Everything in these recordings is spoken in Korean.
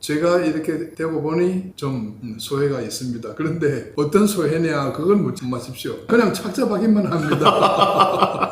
제가 이렇게 되고 보니 좀 소회가 있습니다. 그런데 어떤 소회냐 그건 묻지 마십시오. 그냥 착잡하기만 합니다.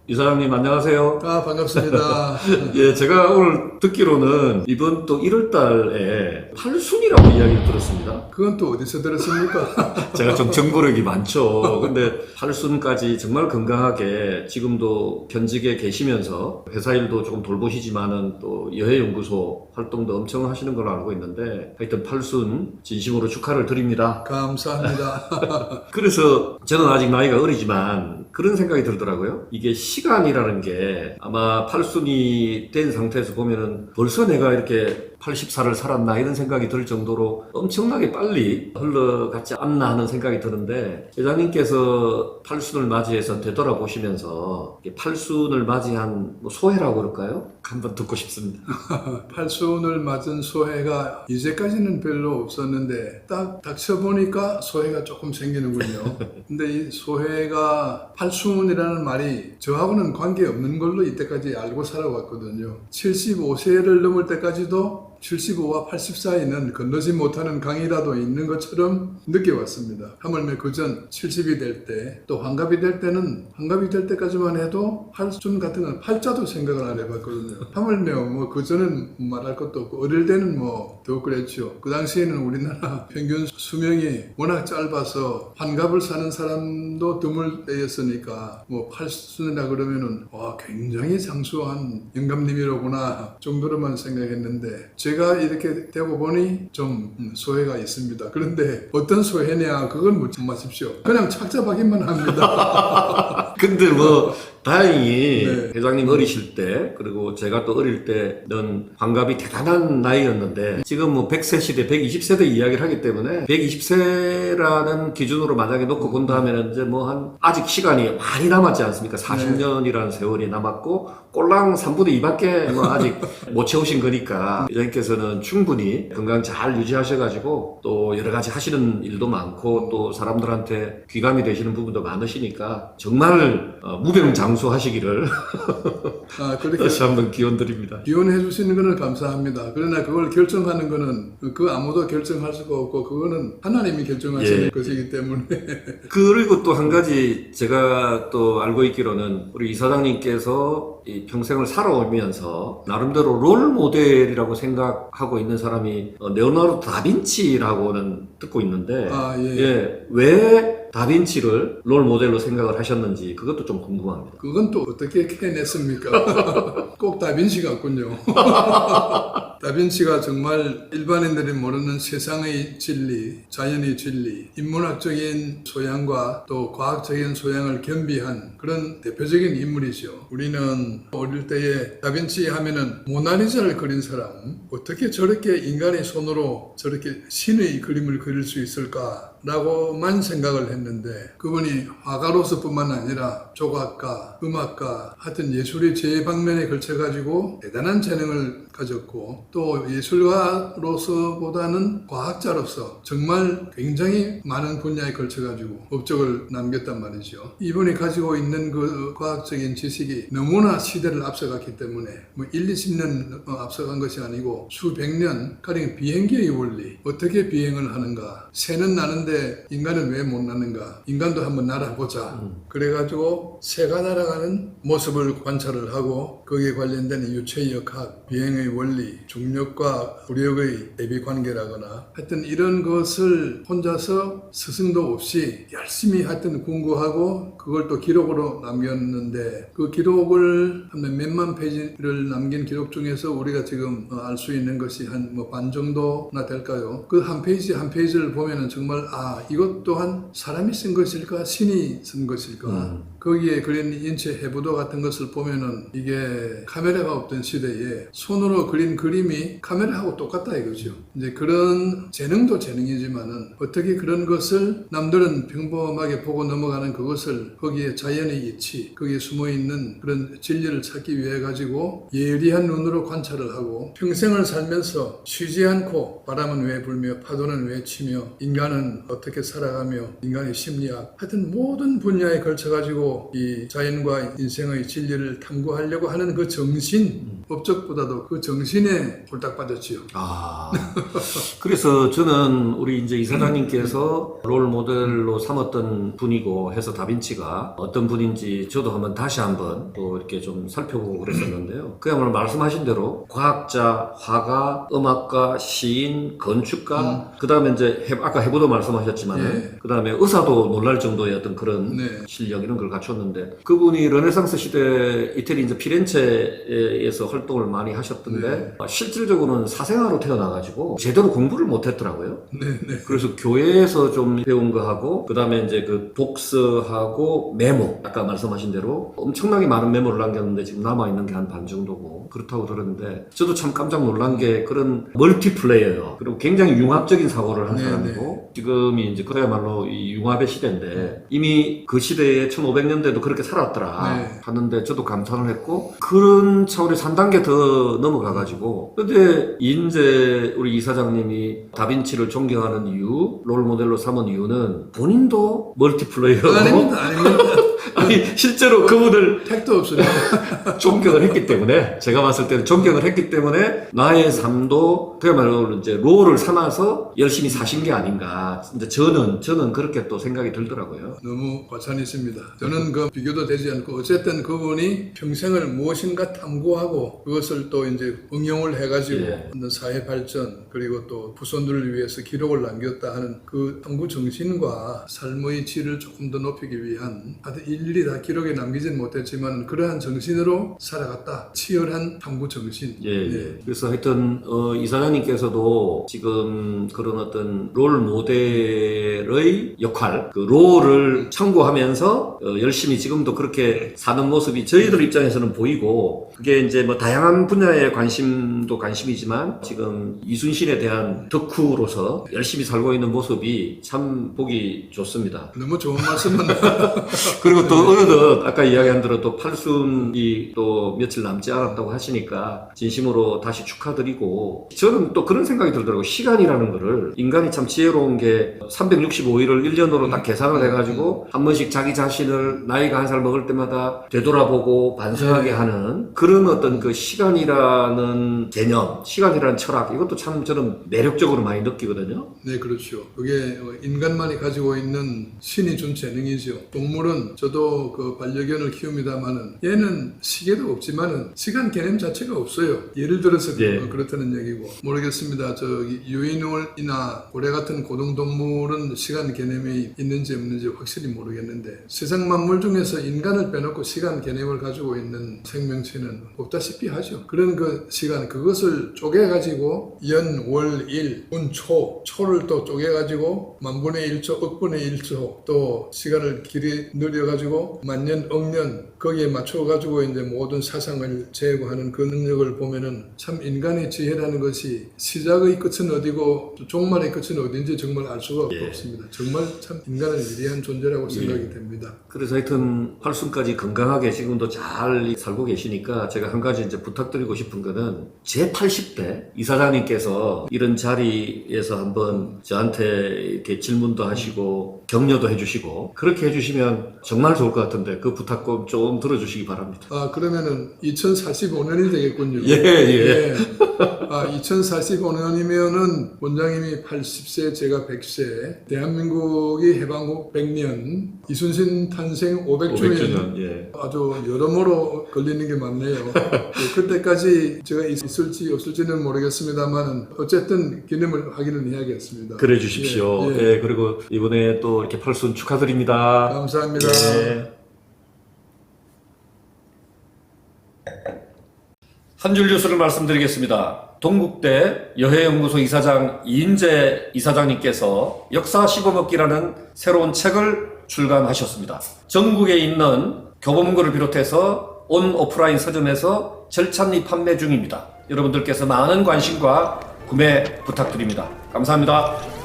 이사장님 안녕하세요. 반갑습니다. 예, 제가 오늘 듣기로는 이번 또 1월 달에 팔순이라고 이야기를 들었습니다. 그건 또 어디서 들었습니까? 제가 좀 정보력이 많죠. 근데 팔순까지 정말 건강하게 지금도 현직에 계시면서 회사 일도 조금 돌보시지만은 또 여해연구소 활동도 엄청 하시는 걸로 알고 있는데 하여튼 팔순 진심으로 축하를 드립니다. 감사합니다. 그래서 저는 아직 나이가 어리지만 그런 생각이 들더라고요. 이게 시간이라는 게 아마 팔순이 된 상태에서 보면은 벌써 내가 이렇게 80살을 살았나 이런 생각이 들 정도로 엄청나게 빨리 흘러갔지 않나 하는 생각이 드는데 회장님께서 팔순을 맞이해서 되돌아보시면서 팔순을 맞이한 소회라고 그럴까요? 한번 듣고 싶습니다. 팔순을 맞은 소회가 이제까지는 별로 없었는데 딱 닥쳐보니까 소회가 조금 생기는군요. 근데 이 소회가 팔순이라는 말이 저하고는 관계없는 걸로 이때까지 알고 살아왔거든요. 75세를 넘을 때까지도 75와 80 사이는 건너지 못하는 강이라도 있는 것처럼 느껴왔습니다. 하물며 그전 70이 될 때, 또 환갑이 될 때는 환갑이 될 때까지만 해도 팔순 같은 건 팔자도 생각을 안 해봤거든요. 하물며 뭐 그전은 말할 것도 없고 어릴 때는 뭐 더 그랬죠. 그 당시에는 우리나라 평균 수명이 워낙 짧아서 환갑을 사는 사람도 드물 때였으니까 뭐 팔순이라 그러면은 와 굉장히 장수한 영감님이로구나 정도로만 생각했는데 제가 이렇게 되고 보니 좀 소회가 있습니다. 그런데 어떤 소회냐 그건 묻지 마십시오. 그냥 착잡하기만 합니다. 근데 뭐 다행히 네. 회장님 어리실 때 그리고 제가 또 어릴 때는 환갑이 대단한 나이였는데 지금 뭐 100세 시대 120세대 이야기를 하기 때문에 120세라는 기준으로 만약에 놓고 본다면 이제 뭐 한 아직 시간이 많이 남았지 않습니까? 40년이라는 세월이 남았고 꼴랑 3분의 2밖에 뭐 아직 못 채우신 거니까 회장님께서는 충분히 건강 잘 유지하셔가지고 또 여러 가지 하시는 일도 많고 또 사람들한테 귀감이 되시는 부분도 많으시니까 정말 무병장수하시기를 그렇게 다시 한번 기원 드립니다. 기원해 주시는 것은 감사합니다. 그러나 그걸 결정하는 것은 그 아무도 결정할 수가 없고 그거는 하나님이 결정하시는 것이기 때문에 그리고 또 한 가지 제가 또 알고 있기로는 우리 이사장님께서 이 평생을 살아오면서 나름대로 롤 모델이라고 생각하고 있는 사람이 레오나르도 다빈치라고는 듣고 있는데 왜 다빈치를 롤 모델로 생각을 하셨는지 그것도 좀 궁금합니다. 그건 또 어떻게 캐냈습니까? 꼭 다빈치 같군요. 다빈치가 정말 일반인들이 모르는 세상의 진리, 자연의 진리, 인문학적인 소양과 또 과학적인 소양을 겸비한 그런 대표적인 인물이죠. 우리는 어릴 때에 다빈치 하면은 모나리자를 그린 사람, 어떻게 저렇게 인간의 손으로 저렇게 신의 그림을 그릴 수 있을까? 라고만 생각을 했는데 그분이 화가로서 뿐만 아니라 조각가, 음악가, 하여튼 예술의 제방면에 걸쳐가지고 대단한 재능을 가졌고 또 예술가로서보다는 과학자로서 정말 굉장히 많은 분야에 걸쳐가지고 업적을 남겼단 말이죠. 이분이 가지고 있는 그 과학적인 지식이 너무나 시대를 앞서갔기 때문에 뭐 1, 20년 앞서간 것이 아니고 수백 년, 가령 비행기의 원리, 어떻게 비행을 하는가, 새는 나는데 인간은 왜 못 나는가, 인간도 한번 날아보자. 그래가지고 새가 날아가는 모습을 관찰을 하고 거기에 관련된 유체역학, 비행의 원리, 중력과 부력의 대비관계라거나 하여튼 이런 것을 혼자서 스승도 없이 열심히 하여튼 공부하고 그걸 또 기록으로 남겼는데 그 기록을 한 몇만 페이지를 남긴 기록 중에서 우리가 지금 알 수 있는 것이 한 반 정도나 될까요? 그 한 페이지 한 페이지를 보면은 정말 이것 또한 사람이 쓴 것일까 신이 쓴 것일까 거기에 그린 인체 해부도 같은 것을 보면은 이게 카메라가 없던 시대에 손으로 그린 그림이 카메라하고 똑같다 이거죠. 이제 그런 재능도 재능이지만은 어떻게 그런 것을 남들은 평범하게 보고 넘어가는 그것을 거기에 자연의 이치, 거기에 숨어있는 그런 진리를 찾기 위해 가지고 예리한 눈으로 관찰을 하고 평생을 살면서 쉬지 않고 바람은 왜 불며 파도는 왜 치며 인간은 어떻게 살아가며 인간의 심리학 하여튼 모든 분야에 걸쳐 가지고 이 자연과 인생의 진리를 탐구하려고 하는 그 정신, 법적보다도 그 정신에 홀딱 빠졌지요. 그래서 저는 우리 이제 이사장님께서 롤 모델로 삼았던 분이고 해서 다빈치가 어떤 분인지 저도 한번 또 이렇게 좀 살펴보고 그랬었는데요. 그야말로 말씀하신 대로 과학자, 화가, 음악가, 시인, 건축가, 그 다음에 이제 아까 해부도 말씀하셨지만, 그 다음에 의사도 놀랄 정도의 어떤 그런 실력 이런 걸 갖췄는데, 그분이 르네상스 시대 이태리 이제 피렌체에서 활동을 많이 하셨던데, 실질적으로는 사생아로 태어나가지고 제대로 공부를 못했더라고요. 그래서 교회에서 좀 배운 거 하고, 그 다음에 이제 그 독서하고 메모, 아까 말씀하신 대로 엄청나게 많은 메모를 남겼는데 지금 남아있는 게 한 반 정도고 그렇다고 들었는데, 저도 참 깜짝 놀란 게 그런 멀티플레이어예요. 그리고 굉장히 융합적인 사고를 한 사람이고, 지금이 이제 그야말로 이 융합의 시대인데 이미 그 시대에 1500년대도 그렇게 살았더라 하는데 저도 감탄을 했고, 그런 차원에서 한 단계 더 넘어가가지고, 근데 이제 우리 이사장님이 다빈치를 존경하는 이유, 롤 모델로 삼은 이유는 본인도 멀티플레이어고 아닙니다. 아니 실제로 그분을 택도 없으니까 존경을 했기 때문에, 제가 봤을 때는 존경을 했기 때문에 나의 삶도 그야말로 이제 롤을 삼아서 열심히 사신 게 아닌가. 이제 저는 그렇게 또 생각이 들더라고요. 너무 과찬이 있습니다. 저는 그 비교도 되지 않고, 어쨌든 그분이 평생을 무엇인가 탐구하고 그것을 또 이제 응용을 해가지고 어떤 사회 발전, 그리고 또 후손들을 위해서 기록을 남겼다 하는 그 탐구 정신과 삶의 질을 조금 더 높이기 위한, 하여튼 일일이 다 기록에 남기진 못했지만 그러한 정신으로 살아갔다. 치열한 탐구 정신. 그래서 하여튼 이사장님께서도 지금 그런 어떤 롤 모델의 역할, 그 롤을 참고하면서 열심히 지금도 그렇게 사는 모습이 저희들 입장에서는 보이고, 그게 이제 뭐 다양한 분야의 관심이지만 지금 이순신에 대한 덕후로서 열심히 살고 있는 모습이 참 보기 좋습니다. 너무 좋은 말씀은 그리고 또 어느덧 아까 이야기한 대로 또 팔순이 또 며칠 남지 않았다고 하시니까 진심으로 다시 축하드리고, 저는 또 그런 생각이 들더라고요. 시간이라는 거를, 인간이 참 지혜로운 게 365일을 1년으로 딱 계산을 해가지고 한 번씩 자기 자신을 나이가 한 살 먹을 때마다 되돌아보고 반성하게 하는 그런 어떤 그 시간이라는 개념, 시간이라는 철학, 이것도 참 저는 매력적으로 많이 느끼거든요. 네, 그렇죠. 그게 인간만이 가지고 있는 신이 준 재능이죠. 동물은, 저도 그 반려견을 키웁니다만은 얘는 시계도 없지만은 시간 개념 자체가 없어요. 예를 들어서 그렇다는 얘기고, 모르겠습니다. 저기 유인원이나 고래 같은 고등동물은 시간 개념이 있는지 없는지 확실히 모르겠는데, 세상 만물 중에서 인간을 빼놓고 시간 개념을 가지고 있는 생명체는 없다시피 하죠. 그런 그 시간, 그것을 쪼개가지고 연, 월, 일, 운, 초를 또 쪼개가지고 만분의 1초, 억분의 1초, 또 시간을 길이 늘려가지고 만년, 억년, 거기에 맞춰가지고 이제 모든 사상을 제거하는 그 능력을 보면은 참 인간의 지혜라는 것이 시작의 끝은 어디고 종말의 끝은 어딘지 정말 알 수가 없습니다. 정말 참 인간은 위대한 존재라고 생각이 됩니다. 그래서 하여튼 팔순까지 건강하게 지금도 잘 살고 계시니까 제가 한 가지 이제 부탁드리고 싶은 거는, 제 80대 이사장님께서 이런 자리에서 한번 저한테 이렇게 질문도 하시고 격려도 해주시고 그렇게 해주시면 정말 좋을 것 같은데, 그 부탁 좀 들어주시기 바랍니다. 그러면은 2045년이 되겠군요. 2045년이면은 원장님이 80세, 제가 100세, 대한민국이 해방국 100년, 이순신 탄생 500주년. 아주 여러모로 걸리는 게 많네요. 그때까지 제가 있을지 없을지는 모르겠습니다만 어쨌든 기념을 하기는 해야겠습니다. 그래 주십시오. 그리고 이번에 또 이렇게 팔순 축하드립니다. 감사합니다. 한 줄 뉴스를 말씀드리겠습니다. 동국대 여해연구소 이사장 이인재 이사장님께서 역사 씹어먹기라는 새로운 책을 출간하셨습니다. 전국에 있는 교보문고를 비롯해서 온 오프라인 서점에서 절찬리 판매 중입니다. 여러분들께서 많은 관심과 구매 부탁드립니다. 감사합니다.